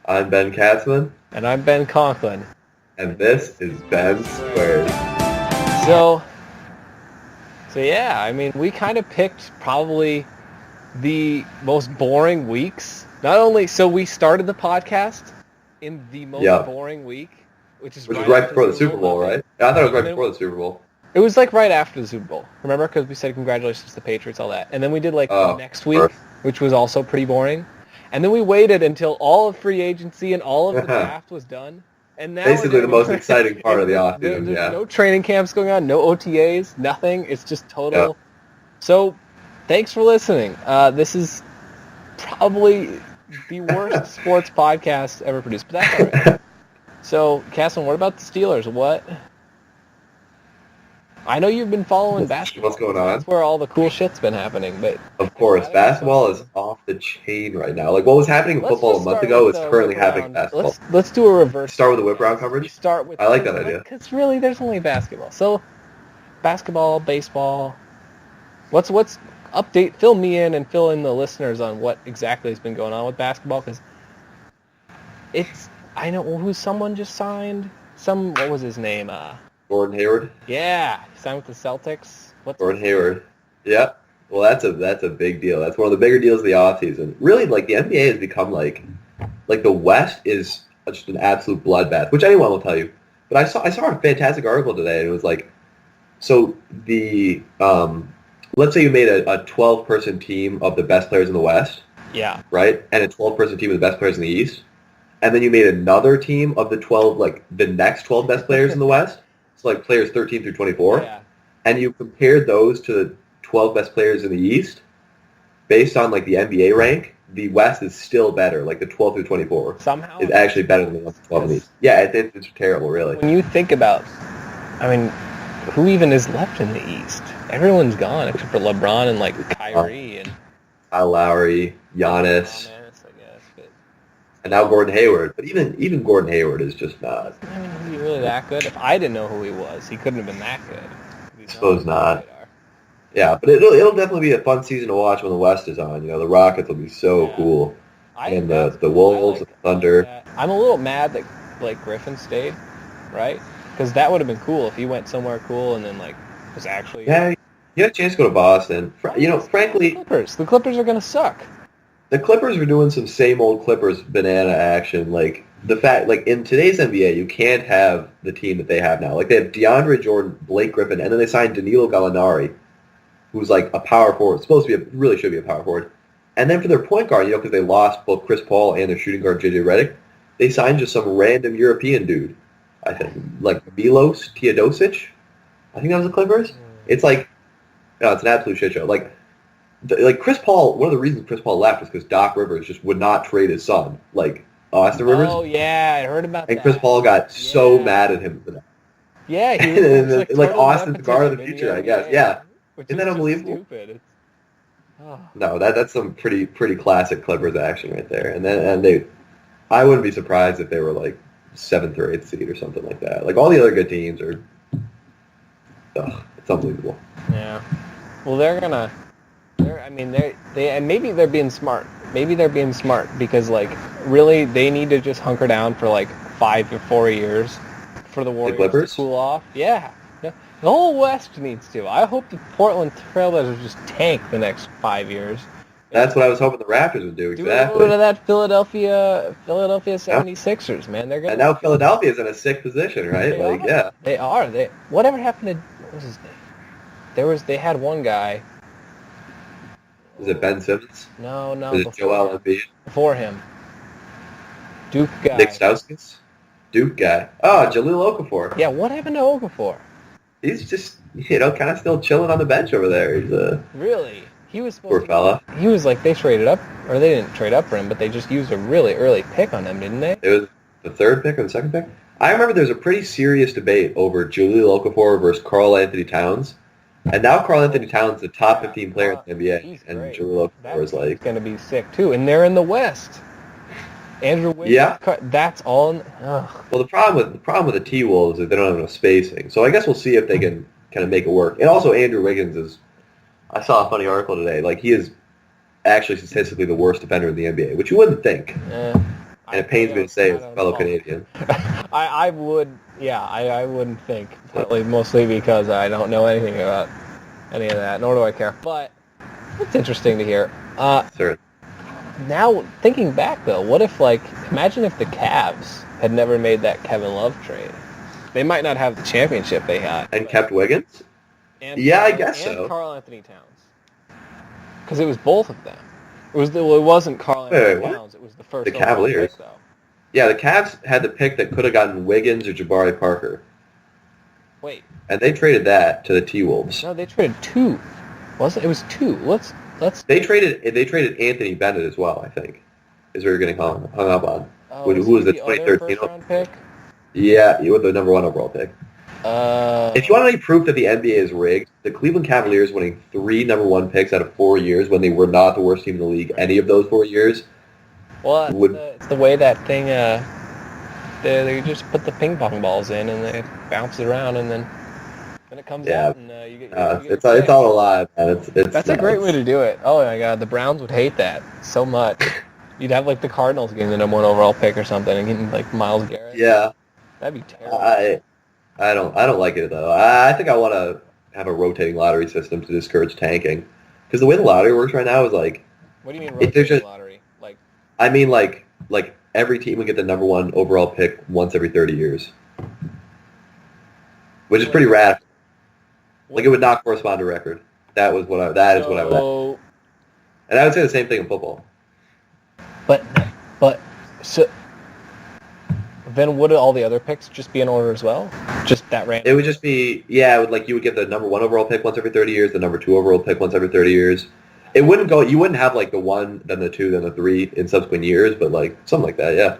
I'm Ben Katzman. And I'm Ben Conklin. And this is Ben Squared. So yeah, I mean, we kind of picked probably the most boring weeks. Not only, so we started the podcast in the most boring week, which was right before the Super Bowl, right? I thought it was right before the Super Bowl. It was like right after the Super Bowl. Remember? Because we said congratulations to the Patriots, all that. And then we did like next week, which was also pretty boring. And then we waited until all of free agency and all of the draft was done. And now basically the most exciting part of the offseason. There's no training camps going on, no OTAs, nothing. It's just total. Yep. So, thanks for listening. This is probably the worst sports podcast ever produced, but that's all right. So, Casson, what about the Steelers? What? I know you've been following basketball. What's going on? That's where all the cool shit's been happening. But of course, basketball is off the chain right now. Like what was happening in football a month ago is currently happening in basketball. Let's do a reverse. Start with the whip round coverage. I like that idea. Because really, there's only basketball. So, basketball, baseball. What's update? Fill me in and fill in the listeners on what exactly has been going on with basketball. Because I know who someone just signed. What was his name? Gordon Hayward? Yeah, he signed with the Celtics. Gordon Hayward. Yeah. Well, that's a big deal. That's one of the bigger deals of the offseason. Really, like, the NBA has become, like the West is just an absolute bloodbath, which anyone will tell you. But I saw a fantastic article today, and it was like, so the, let's say you made a 12-person team of the best players in the West. Yeah. Right? And a 12-person team of the best players in the East. And then you made another team of the 12, like, the next 12 best players in the West. So like players 13 through 24, and you compared those to the 12 best players in the East, based on like the NBA rank, the West is still better. Like the 12 through 24 somehow is actually better than the 12 in the East. Yeah, it's terrible, really. When you think about, I mean, who even is left in the East? Everyone's gone except for LeBron and like Kyrie and Kyle Lowry, Giannis. And now Gordon Hayward. But even Gordon Hayward is just not. I mean, is he really that good? If I didn't know who he was, he couldn't have been that good. I suppose not. Yeah, but it'll definitely be a fun season to watch when the West is on. You know, the Rockets will be so cool. And the Wolves, the Thunder. I'm a little mad that Blake Griffin stayed, right? Because that would have been cool if he went somewhere cool and then like was actually. Yeah, he had a chance to go to Boston. You know, frankly, the Clippers are going to suck. The Clippers were doing some same old Clippers banana action. Like the fact, like in today's NBA, you can't have the team that they have now. Like they have DeAndre Jordan, Blake Griffin, and then they signed Danilo Gallinari, who's like a power forward. Really should be a power forward. And then for their point guard, you know, because they lost both Chris Paul and their shooting guard JJ Redick, they signed just some random European dude. I think like Milos Teodosic. I think that was the Clippers. It's like, no, it's an absolute shit show. Like Chris Paul, one of the reasons Chris Paul left was because Doc Rivers just would not trade his son, like Austin Rivers. Oh yeah, I heard about that. And Chris Paul got so mad at him for that. Yeah, he was like Austin's the guard of the future, I guess. Yeah, isn't that unbelievable? Stupid. No, that's some pretty classic Clippers action right there. And they, I wouldn't be surprised if they were like 7th or 8th seed or something like that. Like all the other good teams are. It's unbelievable. Yeah. Well, maybe they're being smart. Maybe they're being smart because, like, really, they need to just hunker down for, like, 5 or 4 years for the Warriors to cool off. Yeah. The whole West needs to. I hope the Portland Trailblazers just tank the next 5 years. That's what I was hoping the Raptors would do, exactly. Do a little bit of that Philadelphia 76ers, man. They're gonna. And now Philadelphia's in a sick position, right? They are. Whatever happened to, what was his name? They had one guy. Was it Ben Simmons? No. Was it Joel Embiid? Before him. Duke guy. Nick Stauskas? Duke guy. Oh, Jahlil Okafor. Yeah, what happened to Okafor? He's just, kind of still chilling on the bench over there. He's Really? He was supposed poor fella. He was like, they traded up, or they didn't trade up for him, but they just used a really early pick on him, didn't they? It was the 3rd pick or the 2nd pick? I remember there was a pretty serious debate over Jahlil Okafor versus Karl Anthony Towns. And now Karl Anthony Towns is the top 15 player in the NBA, and Jahlil Okafor is like... going to be sick, too. And they're in the West. Andrew Wiggins, that's all... Well, the problem with the T-Wolves is they don't have enough spacing. So I guess we'll see if they can kind of make it work. And also Andrew Wiggins is... I saw a funny article today. Like, he is actually statistically the worst defender in the NBA, which you wouldn't think. And it pains me to say as a fellow Canadian. I would, yeah, I wouldn't think. Partly, mostly because I don't know anything about any of that, nor do I care. But it's interesting to hear. Sure. Now, thinking back, though, what if, like, imagine if the Cavs had never made that Kevin Love trade. They might not have the championship they had. And kept Wiggins? I guess so. And Karl Anthony Towns. Because it was both of them. It wasn't Karl Anthony Towns. It was the first. The Cavaliers. Pick, though. Yeah, the Cavs had the pick that could have gotten Wiggins or Jabari Parker. Wait. And they traded that to the T-Wolves. No, they traded two. Wasn't it? Was two. Let's. They traded Anthony Bennett as well. I think is what you're getting hung up on. Oh, who was the 2013 first-round pick? Yeah, you were the number 1 overall pick. If you want any proof that the NBA is rigged, the Cleveland Cavaliers winning 3 number 1 picks out of 4 years when they were not the worst team in the league any of those 4 years. Well, it's the way that thing. They just put the ping pong balls in and they bounce it around and then it comes out and you get. It's all alive, man. That's a great way to do it. Oh my God, the Browns would hate that so much. You'd have like the Cardinals getting the number 1 overall pick or something and getting like Myles Garrett. Yeah, that'd be terrible. I don't like it though. I think I want to have a rotating lottery system to discourage tanking, because the way the lottery works right now is like. What do you mean rotating lottery? Like. I mean like every team would get the number 1 overall pick once every 30 years, which is pretty radical. Like it would not correspond to record. That is what I would. And I would say the same thing in football. But so then would all the other picks just be in order as well? Just that random? It would just be you would get the number 1 overall pick once every 30 years, the number 2 overall pick once every 30 years. It wouldn't go. You wouldn't have like the 1, then the 2, then the 3 in subsequent years, but like something like that, yeah.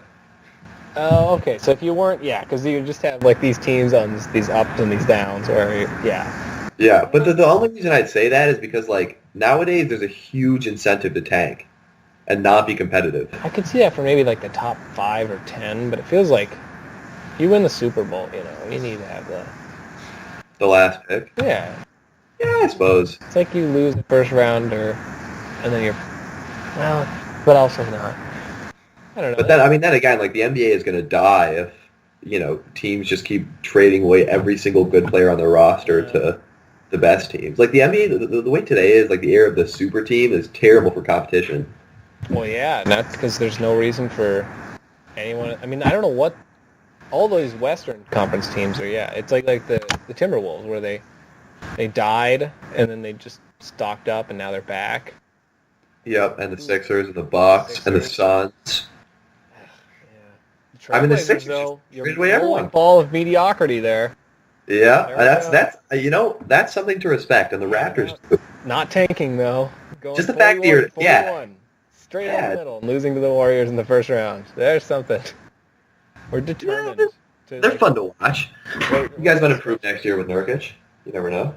Oh, okay. So if you weren't, because you just have like these teams on these ups and these downs, or Yeah, but the only reason I'd say that is because like nowadays there's a huge incentive to tank and not be competitive. I could see that for maybe like the top 5 or 10, but it feels like you win the Super Bowl, you need to have the last pick. Yeah. Yeah, I suppose. It's like you lose the first round, and then but also not. I don't know. But then again, like the NBA is going to die if teams just keep trading away every single good player on their roster to the best teams. Like the NBA, the way today is, like the era of the super team is terrible for competition. Well, yeah, and that's because there's no reason for anyone. I mean, I don't know what all those Western Conference teams are. Yeah, it's like the Timberwolves where they died and then they just stocked up and now they're back. Yep, and the Sixers and the Bucks and the Suns. Yeah. I mean, the Sixers traded away everyone. Ball of mediocrity there. Yeah, that's something to respect. And the Raptors, not tanking though. Going just the fact that you're straight in the middle and losing to the Warriors in the first round. There's something. We're determined. They're fun to watch. You guys might improve next year with Nurkic. You never know.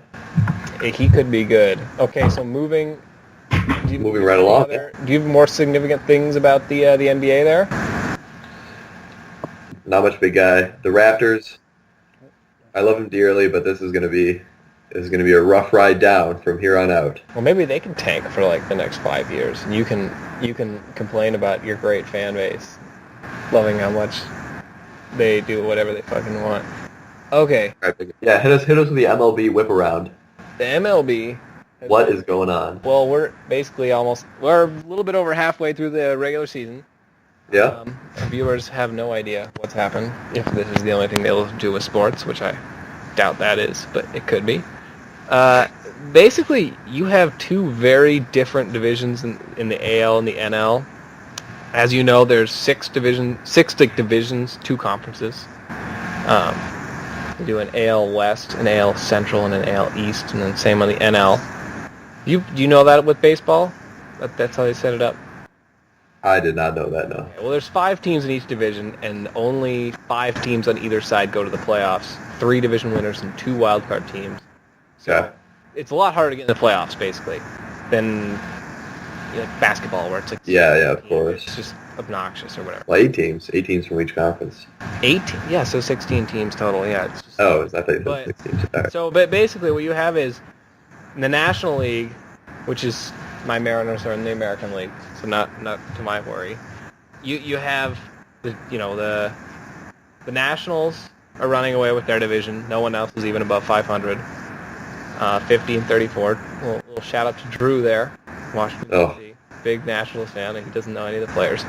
He could be good. Okay, so moving right along. Do you have more significant things about the NBA there? Not much, big guy. The Raptors. I love them dearly, but this is going to be a rough ride down from here on out. Well, maybe they can tank for like the next 5 years, and you can complain about your great fan base, loving how much they do whatever they fucking want. Okay. Yeah, hit us with the MLB whip around. The MLB. What is going on? Well, we're basically we're a little bit over halfway through the regular season. Yeah. Viewers have no idea what's happened, if this is the only thing they'll do with sports, which I doubt that is, but it could be. Basically, you have 2 very different divisions in the AL and the NL. As you know, there's 6 divisions, 2 conferences. You do an AL West, an AL Central, and an AL East, and then same on the NL. Do you know that with baseball? That's how they set it up? I did not know that, no. Okay, well, there's 5 teams in each division, and only 5 teams on either side go to the playoffs. 3 division winners and 2 wildcard teams. So it's a lot harder to get in the playoffs, basically, than basketball, where it's like... Yeah, of course. It's just obnoxious or whatever. Well, 8 teams from each conference. 8? Yeah, so 16 teams total, yeah. It's just, I thought 16 teams. Right. So, but basically what you have is the National League, which is... My Mariners are in the American League, so not to my worry. You have the Nationals are running away with their division. No one else is even above 500. 50-34. Little shout out to Drew there, Washington D.C. Big Nationals fan, and he doesn't know any of the players.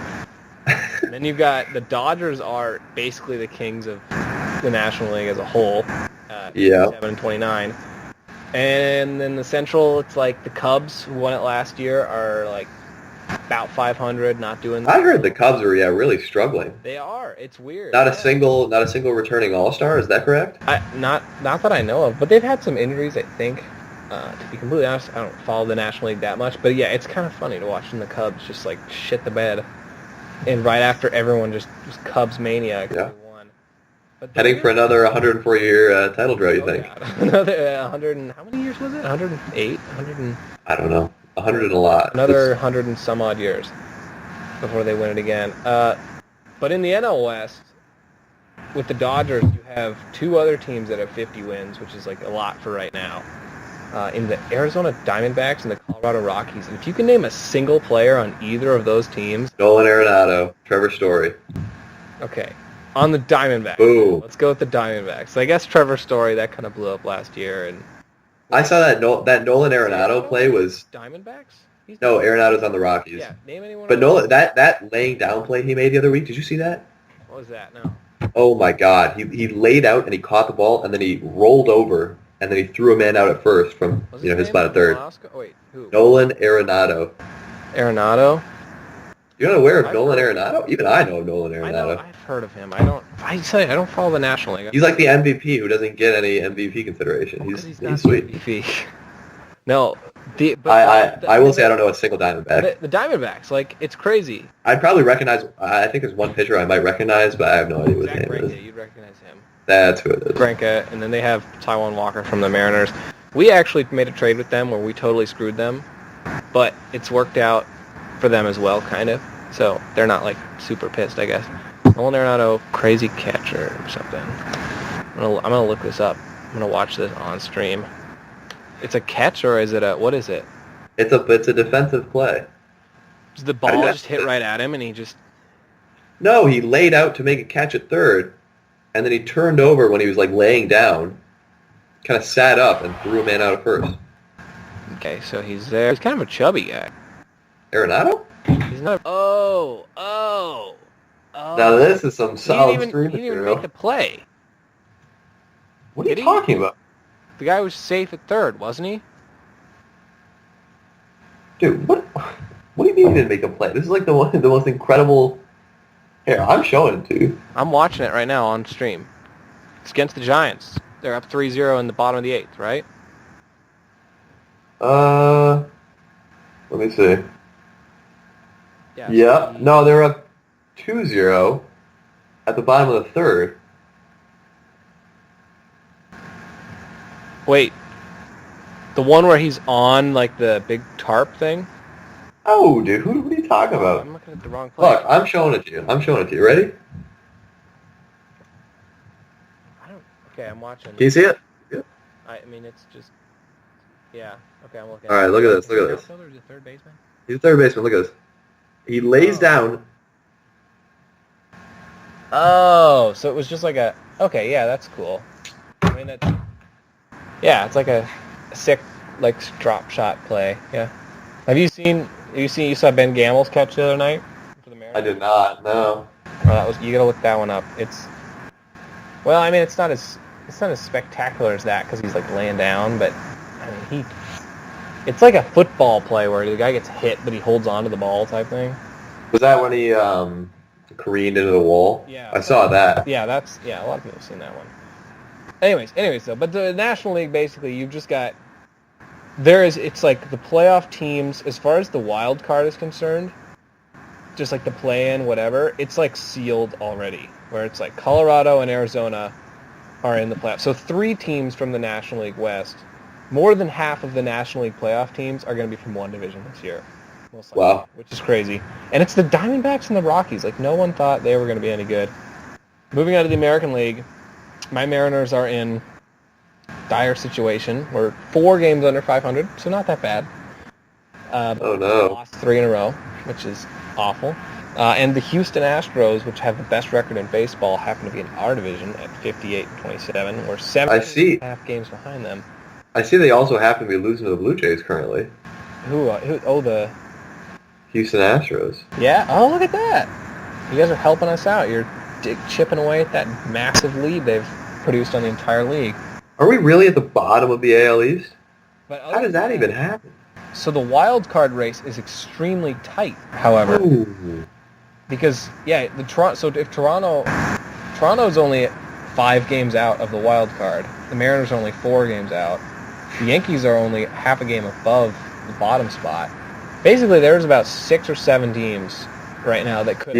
And then you've got the Dodgers are basically the kings of the National League as a whole. 7-29. And then the Central, it's like the Cubs, who won it last year, are like about 500, not doing. I heard the Cubs are really struggling. They are. It's weird. Not a single returning All-Star. Is that correct? Not that I know of, but they've had some injuries. I think. To be completely honest, I don't follow the National League that much, but yeah, it's kind of funny to watching the Cubs just like shit the bed, and right after everyone just Cubs mania. Yeah. Heading for another 104-year title drought, you think? God. Another 100 and how many years was it? 108? 100 and... I don't know. 100 and a lot. Another 100 and some odd years before they win it again. But in the NL West, with the Dodgers, you have two other teams that have 50 wins, which is like a lot for right now. In the Arizona Diamondbacks and the Colorado Rockies. And if you can name a single player on either of those teams... Nolan Arenado, Trevor Story. Okay. On the Diamondbacks. Ooh. Let's go with the Diamondbacks. I guess Trevor Story, that kind of blew up last year. And I saw that Nolan Arenado play was... Diamondbacks? No, Arenado's on the Rockies. Yeah, name anyone. But Nolan, that laying down play he made the other week, did you see that? What was that? No. Oh my God. He laid out and he caught the ball and then he rolled over and then he threw a man out at first from his spot at third. Wait, who? Nolan Arenado. Arenado? You're not aware of Nolan Arenado? Even I know of Nolan Arenado. I've heard of him. I don't follow the National League. He's like the MVP who doesn't get any MVP consideration. He's not sweet. MVP. No. I will say I don't know a single Diamondback. The Diamondbacks, like, it's crazy. I'd probably recognize, I think there's one pitcher I might recognize, but I have no idea what his name is. You'd recognize him. That's who it is. Greinke, and then they have Taijuan Walker from the Mariners. We actually made a trade with them where we totally screwed them, but it's worked out for them as well, kind of. So they're not like super pissed, I guess. Nolan Arenado, crazy catcher or something. I'm gonna look this up. I'm gonna watch this on stream. It's a catch or is it a what is it? It's a defensive play. Does the ball just hit right at him and he just? No, he laid out to make a catch at third, and then he turned over when he was like laying down, kind of sat up and threw a man out at first. Okay, so he's there. He's kind of a chubby guy. Arenado? He's not. Oh. Now this is some solid stream material. He didn't even make the play. What are you talking about? The guy was safe at third, wasn't he? Dude, what do you mean he didn't make a play? This is like the most incredible... Here, I'm showing it to you. I'm watching it right now on stream. It's against the Giants. They're up 3-0 in the bottom of the 8th, right? Let me see. Yeah. No, they're up 2-0 at the bottom of the third. Wait. The one where he's on, like, the big tarp thing? Oh, dude, what are you talking about? I'm looking at the wrong play. Look, I'm showing it to you. Ready? Okay, I'm watching. Can you see it? Yeah. I mean, it's just... Yeah. Okay, I'm looking. All right, look at this. Is he third baseman? He's a third baseman. Look at this. He lays down. Oh, so it was just like a... Okay, yeah, that's cool. I mean, that's... Yeah, it's like a sick, like, drop shot play. Yeah. You saw Ben Gamble's catch the other night for the Mariners? I did not. No. Oh, you gotta look that one up. Well, I mean, it's not as spectacular as that because he's like laying down, but I mean, it's like a football play where the guy gets hit, but he holds on to the ball type thing. Was that when he careened into the wall? Yeah. I saw that. Yeah, a lot of people have seen that one. Anyways, though, but the National League, basically, you've just got... It's like the playoff teams, as far as the wild card is concerned, just like the play-in, whatever, it's like sealed already, where it's like Colorado and Arizona are in the playoffs. So 3 teams from the National League West, more than half of the National League playoff teams are going to be from one division this year. Most likely, wow. Which is crazy. And it's the Diamondbacks and the Rockies. Like, no one thought they were going to be any good. Moving on to the American League, my Mariners are in dire situation. We're 4 games under 500, so not that bad. Oh, no. Lost 3 in a row, which is awful. And the Houston Astros, which have the best record in baseball, happen to be in our division at 58-27. We're 7.5 games behind them. I see they also happen to be losing to the Blue Jays currently. Who? Oh, the Houston Astros. Yeah? Oh, look at that. You guys are helping us out. You're chipping away at that massive lead they've produced on the entire league. Are we really at the bottom of the AL East? But how does that even happen? So the wild card race is extremely tight, however. Ooh. Because, yeah, so if Toronto's only 5 games out of the wild card, the Mariners are only 4 games out, the Yankees are only half a game above the bottom spot. Basically, there's about 6 or 7 teams right now that could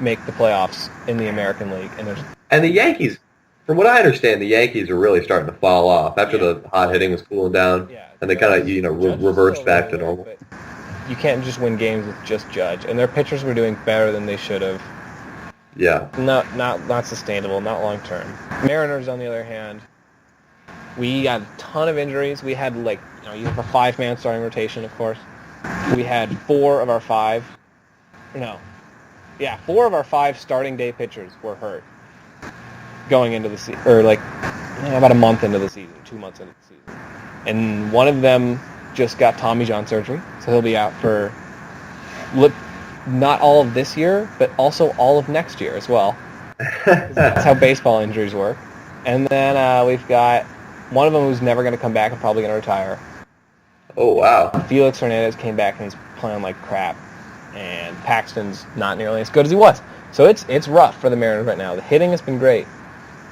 make the playoffs in the American League. And the Yankees, from what I understand, the Yankees are really starting to fall off after the hot hitting was cooling down, and they kind of reversed back to normal. You can't just win games with just Judge, and their pitchers were doing better than they should have. Yeah. Not sustainable, not long term. Mariners, on the other hand, we got a ton of injuries. We had you have a 5-man starting rotation, of course. We had 4 of our 5 starting day pitchers were hurt going into the season, or about a month into the season, 2 months into the season, and one of them just got Tommy John surgery, so he'll be out for not all of this year, but also all of next year as well. That's how baseball injuries work. And then we've got one of them who's never going to come back and probably going to retire. Oh, wow. Felix Hernandez came back and is playing like crap, and Paxton's not nearly as good as he was. So it's rough for the Mariners right now. The hitting has been great.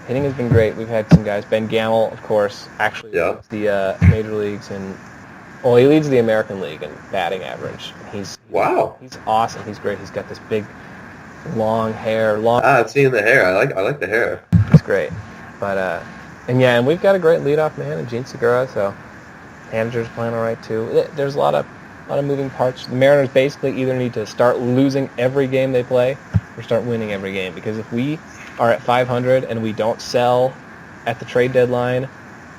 We've had some guys. Ben Gamel, of course, actually leads the major leagues he leads the American League in batting average. He's awesome. He's great. He's got this big, long hair. I've seen the hair. I like the hair. He's great. But and we've got a great leadoff man in Gene Segura. So manager's playing all right too. There's a lot of moving parts. The Mariners basically either need to start losing every game they play or start winning every game. Because if we are at 500 and we don't sell at the trade deadline,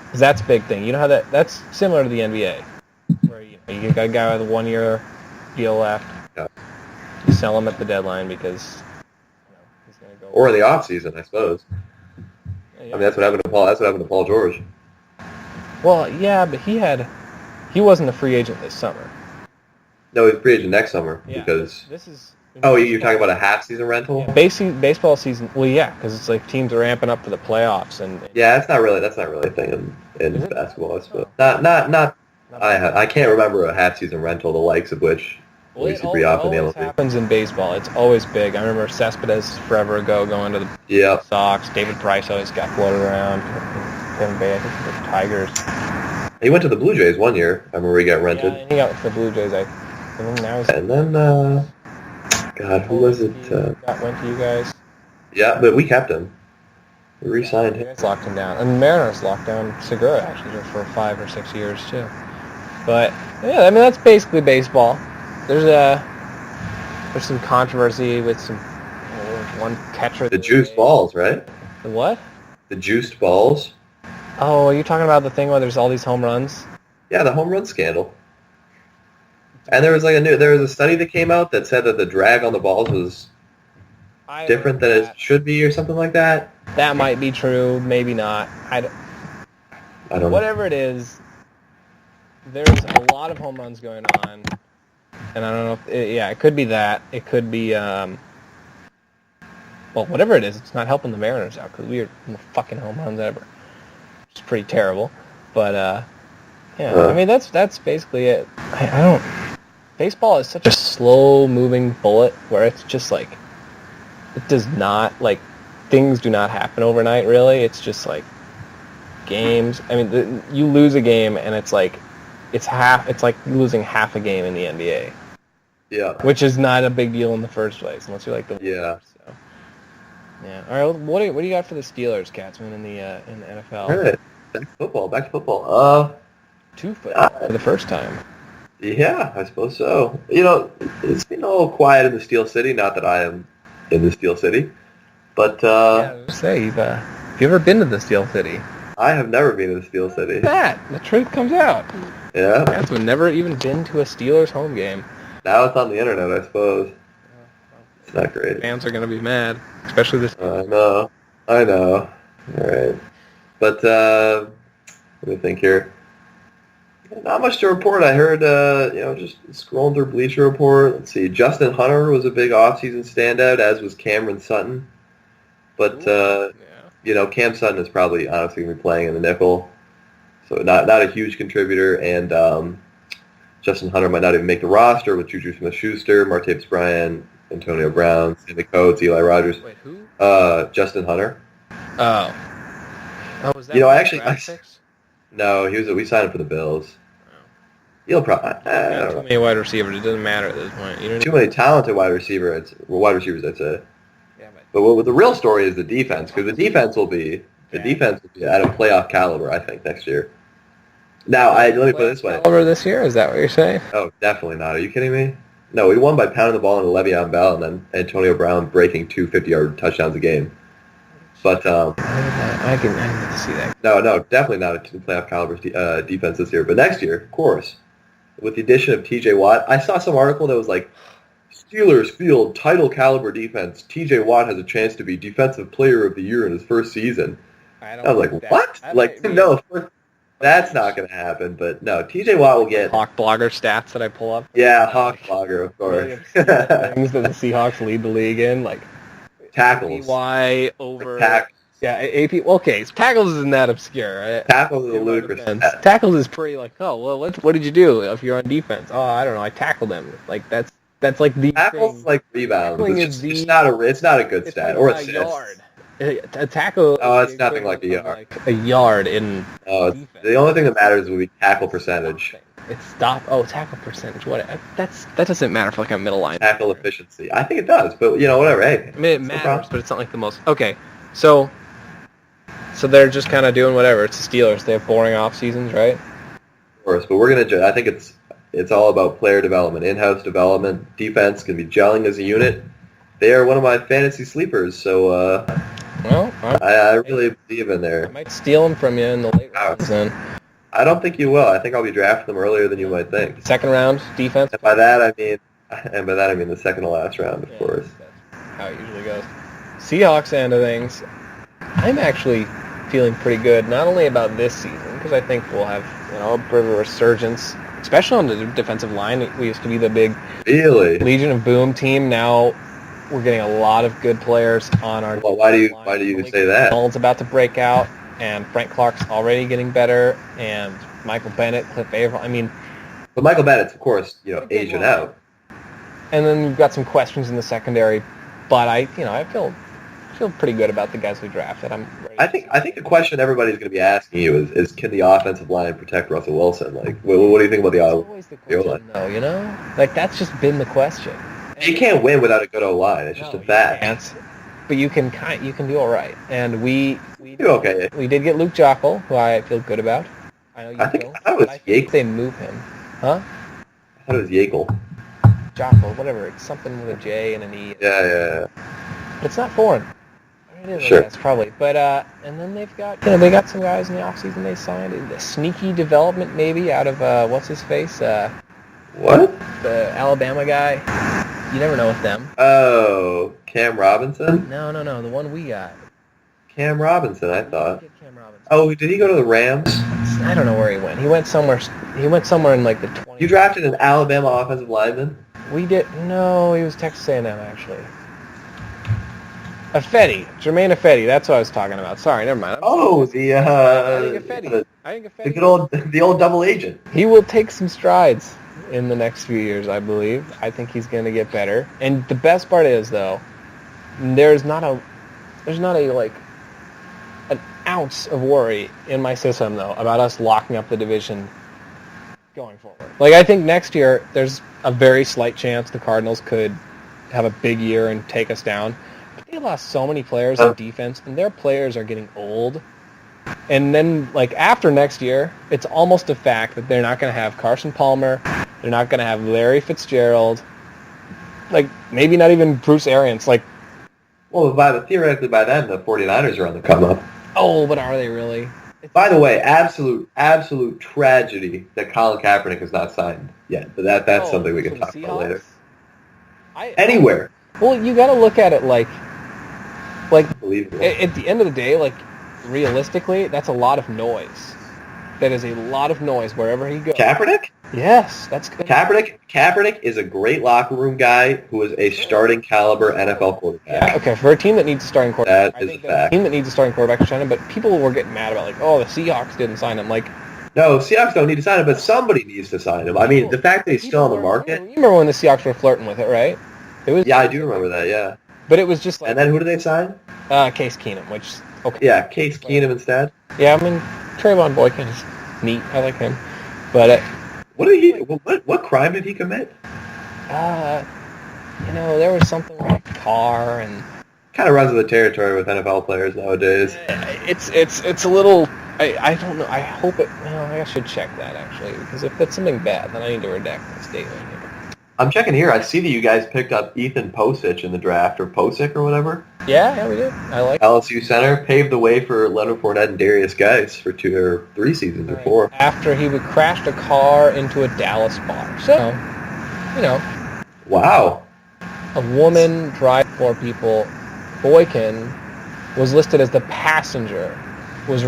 because that's a big thing. You know how that's similar to the NBA. Where you got a guy with a 1-year deal left. Yeah. You sell him at the deadline because he's going to go. Or in the off season, I suppose. Yeah. I mean, that's what happened to Paul. That's what happened to Paul George. Well, yeah, but he wasn't a free agent this summer. No, he's a free agent next summer because. This is. Oh, you're talking about a half-season rental? Yeah, baseball season. Well, yeah, because it's like teams are ramping up for the playoffs and. Yeah, that's not really a thing in basketball, I suppose. Not. I can't remember a half-season rental, the likes of which we used to be off in the MLB. It happens in baseball. It's always big. I remember Cespedes forever ago going to the Sox. David Price always got floated around. Kevin Bay, I think, for the Tigers. He went to the Blue Jays one year. I remember he got rented. Yeah, and he got to the Blue Jays. And then, who was it? Went to you guys. Yeah, but we kept him. We re-signed him. You guys locked him down. And the Mariners locked down Segura, actually, for 5 or 6 years, too. But, yeah, I mean, that's basically baseball. There's some controversy with some one catcher. The juiced balls, right? The what? The juiced balls. Oh, are you talking about the thing where there's all these home runs? Yeah, the home run scandal. And there was a study that came out that said that the drag on the balls was different than it should be or something like that. That might be true, maybe not. I don't know. Whatever it is, there's a lot of home runs going on, and I don't know if it could be that. It could be whatever it is, it's not helping the Mariners out because we are the fucking home runs ever. It's pretty terrible, but I mean that's basically it. I don't. Baseball is such a slow-moving bullet where it's just like it does not things do not happen overnight. Really, it's just like games. I mean, you lose a game and it's like losing half a game in the NBA. Yeah. Which is not a big deal in the first place unless you're like the So. Yeah. All right. What do you got for the Steelers, Katzman, in the NFL? All right. Back to football. 2 football for the first time. Yeah, I suppose so. It's been a little quiet in the Steel City. Not that I am in the Steel City, but I was say, have you ever been to the Steel City? I have never been to the Steel City. The truth comes out. Yeah. That's never even been to a Steelers home game. Now it's on the internet, I suppose. Not great. Fans are going to be mad, especially this. I know. All right. But let me think here. Not much to report. I heard, just scrolling through Bleacher Report. Let's see. Justin Hunter was a big offseason standout, as was Cameron Sutton. But, Cam Sutton is probably honestly going to be playing in the nickel. So not a huge contributor. And Justin Hunter might not even make the roster with Juju Smith-Schuster, Martavis Bryant, Antonio Brown, Sammy Coates, Eli Rogers. Wait, who? Justin Hunter. Oh, was that? No, we signed him for the Bills. He'll probably. Too many wide receivers. It doesn't matter at this point. Too many talented wide receivers. I'd say. Yeah, but what the real story is the defense, because the defense will be at a playoff caliber, I think, next year. Now, let me put it this way. Caliber this year? Is that what you're saying? Oh, definitely not. Are you kidding me? No, we won by pounding the ball into Le'Veon Bell and then Antonio Brown breaking 2 50-yard touchdowns a game. But I can see that. No, definitely not a playoff caliber defense this year. But next year, of course, with the addition of T.J. Watt, I saw some article that was like, Steelers field title caliber defense. T.J. Watt has a chance to be Defensive Player of the Year in his first season. I was like, what? No, that's not going to happen. But no, T.J. Watt will get Hawk Blogger stats that I pull up. Yeah, Hawk Blogger, of course. Things that the Seahawks lead the league in, like tackles. APY over tackles. Yeah, AP. Okay, so tackles isn't that obscure. Right? Tackles is a ludicrous. Tackles is pretty like, oh well, what did you do if you're on defense? Oh, I don't know, I tackled him. Like that's like the tackles thing. Like rebounds. It's not a good stat or like a yard. A tackle. Oh, it's nothing like a yard. Like a yard in. Oh, the only thing that matters would be tackle percentage. It's tackle percentage. What? That doesn't matter for like a middle line. Tackle efficiency. I think it does, but whatever. Hey, I mean, it matters, but it's not like the most. Okay, so they're just kind of doing whatever. It's the Steelers. They have boring off seasons, right? Of course, but we're gonna. I think it's all about player development, in-house development. Defense can be gelling as a unit. They are one of my fantasy sleepers, so. Well, I really believe in there. I might steal them from you in the late rounds then. I don't think you will. I think I'll be drafting them earlier than you might think. Second round defense. And by that I mean the second to last round, of course. That's how it usually goes. Seahawks end of things. I'm actually feeling pretty good, not only about this season, because I think we'll have a bit of a resurgence, especially on the defensive line. We used to be the big Legion of Boom team. Now we're getting a lot of good players on our. Well, why do you say that? Nolan's about to break out, and Frank Clark's already getting better, and Michael Bennett, Cliff Averill. But Michael Bennett's, of course, aging out. And then we've got some questions in the secondary, but I feel pretty good about the guys we drafted. I'm ready. I think the question everybody's going to be asking you is can the offensive line protect Russell Wilson? Like, what do you think about the O-line? No, like that's just been the question. You can't win without a good O-line. It's just a fact. But you can do all right. And we do okay. We did get Luke Joeckel, who I feel good about. I know you I thought it was Yeakel. They move him, huh? I thought it was Yeakel. Joeckel, whatever. It's something with a J and an E. Yeah. But it's not foreign. It is, sure. I guess, probably. But and then they've got they got some guys in the offseason they signed. A sneaky development maybe out of what's his face? What? The Alabama guy. You never know with them. Oh, Cam Robinson? No, the one we got. Cam Robinson, I thought. Cam Robinson. Oh, did he go to the Rams? I don't know where he went. He went somewhere in like the 20s. You drafted an Alabama offensive lineman? We did. No, he was Texas A&M actually. Jermaine Ifedi. That's what I was talking about. Sorry, never mind. Oh, I think Ifedi. The old double agent. He will take some strides in the next few years, I believe. I think he's going to get better. And the best part is, though, there's not an ounce of worry in my system, though, about us locking up the division going forward. Like, I think next year there's a very slight chance the Cardinals could have a big year and take us down. But they lost so many players on defense, and their players are getting old. And then, like, after next year, it's almost a fact that they're not going to have Carson Palmer. They're not going to have Larry Fitzgerald. Like, maybe not even Bruce Arians. Like, well, theoretically by then, the 49ers are on the come up. Oh, but are they really? By the way, absolute tragedy that Colin Kaepernick is not signed yet. But that's something we can talk about later. Anywhere. Well, you got to look at it like at the end of the day, like realistically, that's a lot of noise. That is a lot of noise wherever he goes. Kaepernick? Yes, that's good. Kaepernick is a great locker room guy who is a starting caliber NFL quarterback. Yeah, okay, for a team that needs a starting quarterback, that is a fact. A team that needs a starting quarterback, but people were getting mad about, like, oh, the Seahawks didn't sign him. Like, no, Seahawks don't need to sign him, but somebody needs to sign him. I mean, the fact that he's still on the market. You remember when the Seahawks were flirting with it, right? Yeah, I do remember that, yeah. But it was just like... And then who did they sign? Case Keenum, which... Okay. Yeah, Case Keenum instead. Yeah, I mean, Trayvon Boykin is neat. I like him. But... what crime did he commit? There was something with a car and... Kind of runs with the territory with NFL players nowadays. It's a little... I don't know. I hope it... Well, I should check that, actually, because if that's something bad, then I need to redact that statement here. I'm checking here. I see that you guys picked up Ethan Posich in the draft, or Posick or whatever. Yeah, we did. I like LSU center, paved the way for Leonard Fournette and Darius Geis for 2 or 3 seasons or 4. After he crashed a car into a Dallas bar. So, Wow. A woman drive 4 people. Boykin was listed as the passenger. Was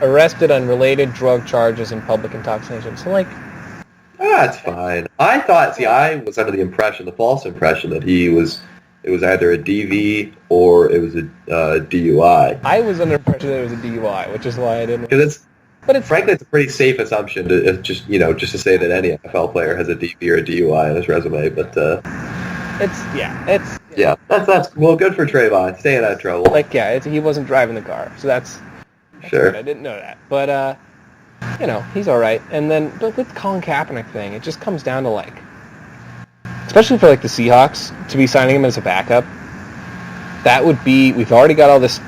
arrested on related drug charges and public intoxication. So, that's fine. I was under the false impression that it was either a DV or it was a DUI. I was under the impression that it was a DUI, which is why I didn't. Frankly, it's a pretty safe assumption to just to say that any NFL player has a DV or a DUI on his resume. But that's well, good for Trayvon, staying out of trouble. He wasn't driving the car, so that's sure. Good. I didn't know that, but he's all right. And then, but with the Colin Kaepernick thing, it just comes down to especially for the Seahawks to be signing him as a backup. That would be. We've already got all this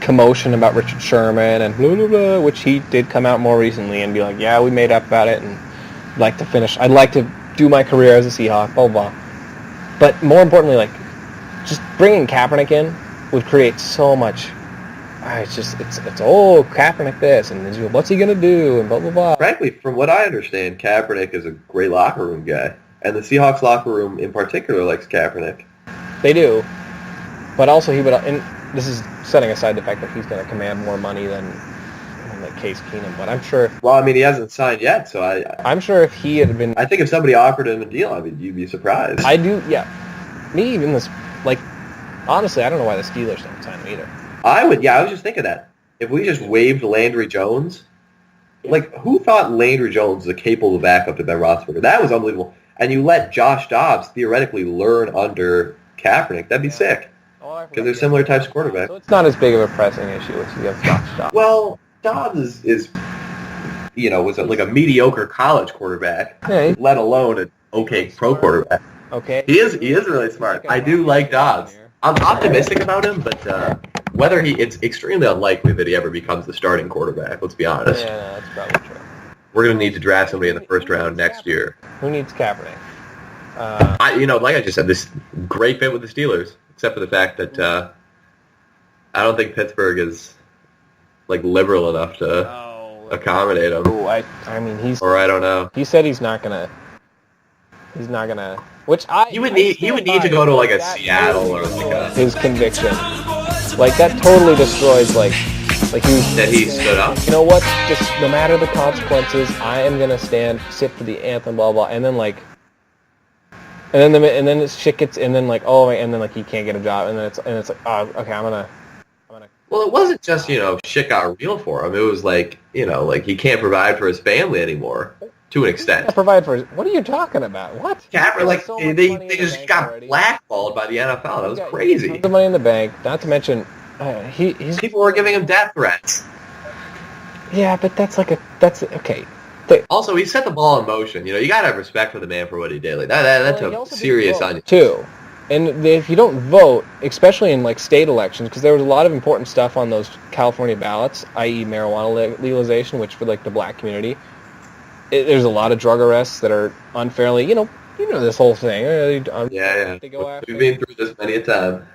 commotion about Richard Sherman and blah blah blah, which he did come out more recently and be like, yeah, we made up about it and I'd like to do my career as a Seahawk, blah blah. But more importantly, just bringing Kaepernick in would create so much. It's Kaepernick this and what's he gonna do and blah blah blah. Frankly, from what I understand, Kaepernick is a great locker room guy, and the Seahawks locker room in particular likes Kaepernick. They do, but also he would. And this is setting aside the fact that he's going to command more money than Case Keenum. But I'm sure. Well, I mean, he hasn't signed yet, so I'm sure if he had been. I think if somebody offered him a deal, you'd be surprised. I do, yeah. Me even this, honestly, I don't know why the Steelers don't sign him either. I was just thinking that. If we just waived Landry Jones, who thought Landry Jones was a capable backup to Ben Roethlisberger? That was unbelievable. And you let Josh Dobbs theoretically learn under Kaepernick. That'd be sick. Because they're similar types of quarterbacks. So it's not as big of a pressing issue as you have Josh Dobbs. Well, Dobbs is was a mediocre college quarterback, let alone an okay pro quarterback. Okay. He is really smart. I do like Dobbs. I'm optimistic about him, but it's extremely unlikely that he ever becomes the starting quarterback. Let's be honest. Yeah, that's probably true. We're going to need to draft somebody in the first round next year. Who needs Kaepernick? Like I just said, this great fit with the Steelers, except for the fact that I don't think Pittsburgh is liberal enough to accommodate him. I don't know. He said he's not gonna. Which he would need to go to a Seattle or his conviction. That totally destroys he stood up. You know what? Just no matter the consequences, I am gonna sit for the anthem, blah blah, and then and then his shit gets, and then he can't get a job, and then it's okay, I'm gonna. Well, it wasn't just shit got real for him. It was he can't provide for his family anymore to an extent. Provide for his, what are you talking about? What? Kaepernick, they just got blackballed by the NFL. That was crazy. Tons of money in the bank. Not to mention, people were giving him death threats. Yeah, but that's okay. Also, he set the ball in motion. You got to have respect for the man for what he did. That's a serious on you too. And if you don't vote, especially in state elections, because there was a lot of important stuff on those California ballots, i.e. marijuana legalization, which for the black community, there's a lot of drug arrests that are unfairly, this whole thing. Yeah. We've been through this many a time.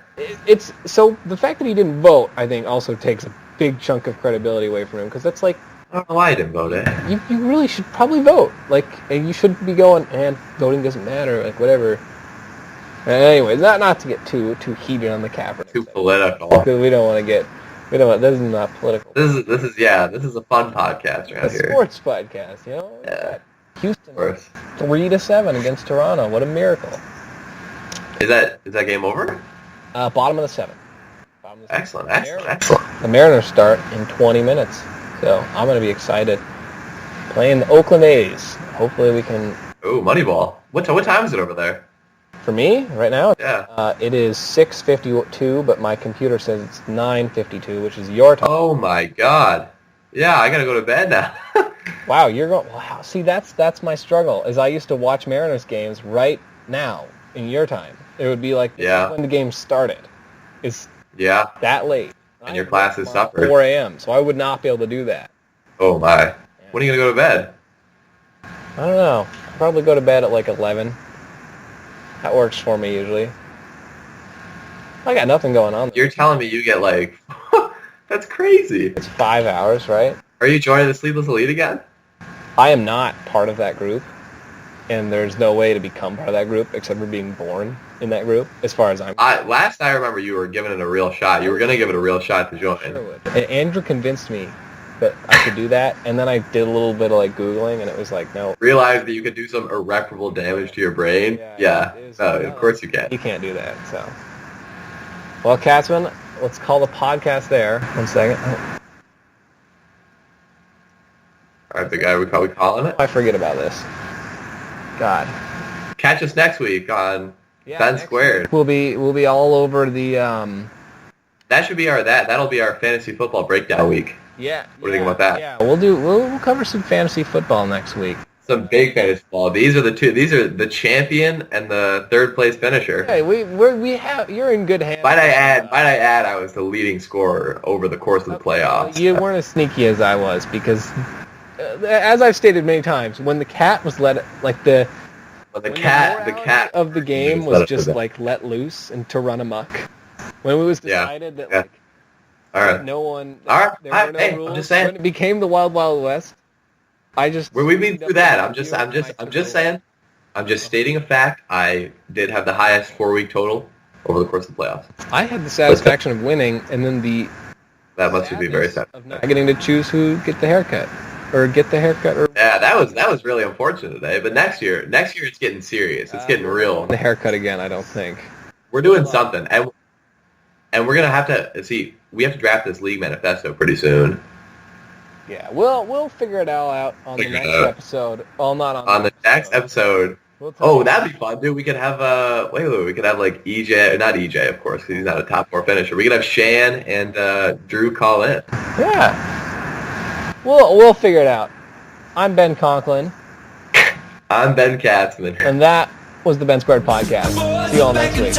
It's so the fact that he didn't vote, I think, also takes a big chunk of credibility away from him, because that's I don't know why I didn't vote. You really should probably vote. And you shouldn't be going, and voting doesn't matter, whatever. Anyways, not to get too heated on the Kaepernick. Too political. Because we don't want to get. This is not political. This is a fun podcast right here. A sports podcast, you know. Yeah. Houston 3-7 against Toronto. What a miracle! Is that game over? Bottom of the seventh. Excellent. The Mariners start in 20 minutes, so I'm going to be excited. Playing the Oakland A's. Hopefully we can. Oh, Moneyball. What time is it over there? For me, right now, yeah. It is 6:52, but my computer says it's 9:52, which is your time. Oh my God! Yeah, I gotta go to bed now. Wow, you're going. Wow, see, that's my struggle. Is I used to watch Mariners games right now in your time. It would be like when the game started. It's that late. And your classes suffered. 4 a.m. So I would not be able to do that. Oh my! Yeah. When are you gonna go to bed? I don't know. I'll probably go to bed at like 11. That works for me usually. I got nothing going on. You're telling me you get like... That's crazy. It's 5 hours, right? Are you joining the Sleepless Elite again? I am not part of that group. And there's no way to become part of that group except for being born in that group, as far as I'm concerned. Last I remember, you were giving it a real shot. You were going to give it a real shot to join. Sure would. And Andrew convinced me that I could do that, and then I did a little bit of like Googling, and it was like, no. Realized that you could do some irreparable damage to your brain? Yeah. No, of course you can. You can't do that, so. Well, Katzman, let's call the podcast there. 1 second. All right, big guy, we probably calling it? I forget about this. God. Catch us next week on Ben Squared. We'll be all over the... That should be that'll be our fantasy football breakdown week. Yeah. What do you think about that? Yeah, we'll cover some fantasy football next week. Some big fantasy football. These are the champion and the third place finisher. Hey, you're in good hands. Might I add, I was the leading scorer over the course of the playoffs. You weren't as sneaky as I was because, as I've stated many times, when the cat was let the cat of the game was just like let loose and to run amok. When it was decided that like. All right. No one. All right. There were no rules. I'm just saying. When it became the Wild Wild West, we've been through that. I'm just saying. I'm just stating a fact. I did have the highest 4-week total over the course of the playoffs. I had the satisfaction of winning, and then that must be very sad of not getting to choose who get the haircut. Yeah, that was really unfortunate today. But next year it's getting serious. It's getting real. The haircut again, I don't think. We're doing something, and we're gonna have to see. We have to draft this league manifesto pretty soon. Yeah, we'll figure it all out on the next episode. Well, not on the next episode. That'd be fun, dude. We could have we could have like EJ, not EJ, of course, because he's not a top 4 finisher. We could have Shan and Drew call in. Yeah. We'll figure it out. I'm Ben Conklin. I'm Ben Katzman. And that was the Ben Squared Podcast. See you all next week.